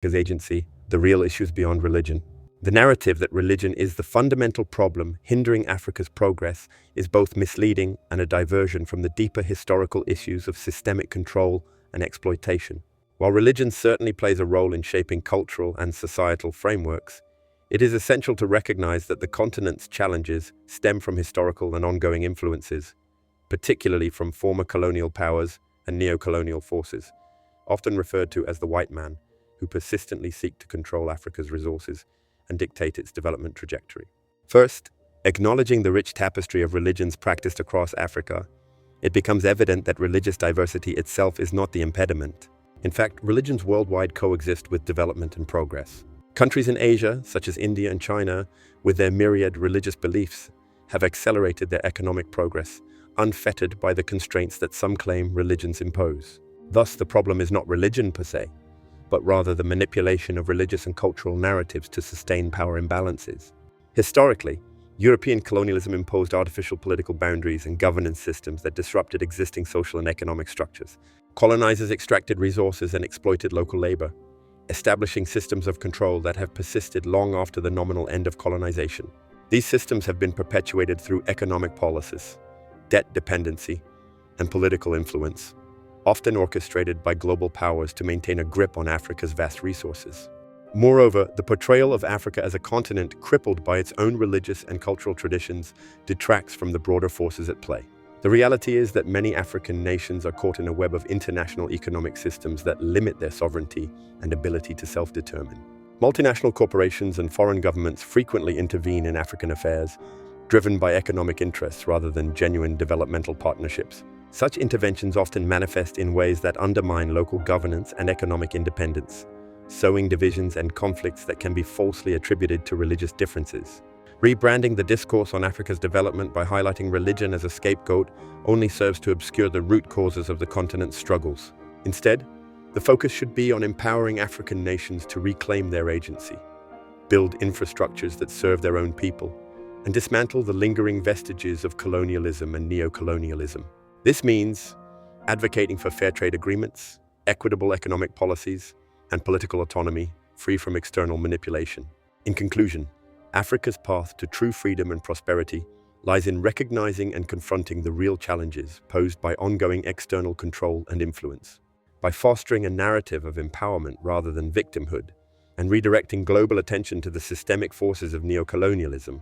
Africa's agency, the real issues beyond religion. The narrative that religion is the fundamental problem hindering Africa's progress is both misleading and a diversion from the deeper historical issues of systemic control and exploitation. While religion certainly plays a role in shaping cultural and societal frameworks, it is essential to recognize that the continent's challenges stem from historical and ongoing influences, particularly from former colonial powers and neo-colonial forces, often referred to as the white man, who persistently seek to control Africa's resources and dictate its development trajectory. First, acknowledging the rich tapestry of religions practiced across Africa, it becomes evident that religious diversity itself is not the impediment. In fact, religions worldwide coexist with development and progress. Countries in Asia, such as India and China, with their myriad religious beliefs, have accelerated their economic progress, unfettered by the constraints that some claim religions impose. Thus, the problem is not religion per se, but rather the manipulation of religious and cultural narratives to sustain power imbalances. Historically, European colonialism imposed artificial political boundaries and governance systems that disrupted existing social and economic structures. Colonizers extracted resources and exploited local labor, establishing systems of control that have persisted long after the nominal end of colonization. These systems have been perpetuated through economic policies, debt dependency, and political influence, often orchestrated by global powers to maintain a grip on Africa's vast resources. Moreover, the portrayal of Africa as a continent crippled by its own religious and cultural traditions detracts from the broader forces at play. The reality is that many African nations are caught in a web of international economic systems that limit their sovereignty and ability to self-determine. Multinational corporations and foreign governments frequently intervene in African affairs, driven by economic interests rather than genuine developmental partnerships. Such interventions often manifest in ways that undermine local governance and economic independence, sowing divisions and conflicts that can be falsely attributed to religious differences. Rebranding the discourse on Africa's development by highlighting religion as a scapegoat only serves to obscure the root causes of the continent's struggles. Instead, the focus should be on empowering African nations to reclaim their agency, build infrastructures that serve their own people, and dismantle the lingering vestiges of colonialism and neo-colonialism. This means advocating for fair trade agreements, equitable economic policies, and political autonomy, free from external manipulation. In conclusion, Africa's path to true freedom and prosperity lies in recognizing and confronting the real challenges posed by ongoing external control and influence. By fostering a narrative of empowerment rather than victimhood, and redirecting global attention to the systemic forces of neocolonialism,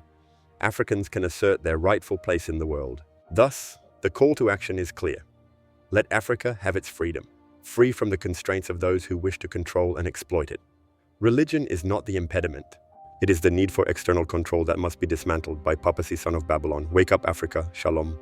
Africans can assert their rightful place in the world. Thus, the call to action is clear. Let Africa have its freedom, free from the constraints of those who wish to control and exploit it. Religion is not the impediment. It is the need for external control that must be dismantled by Papacy, son of Babylon. Wake up, Africa. Shalom.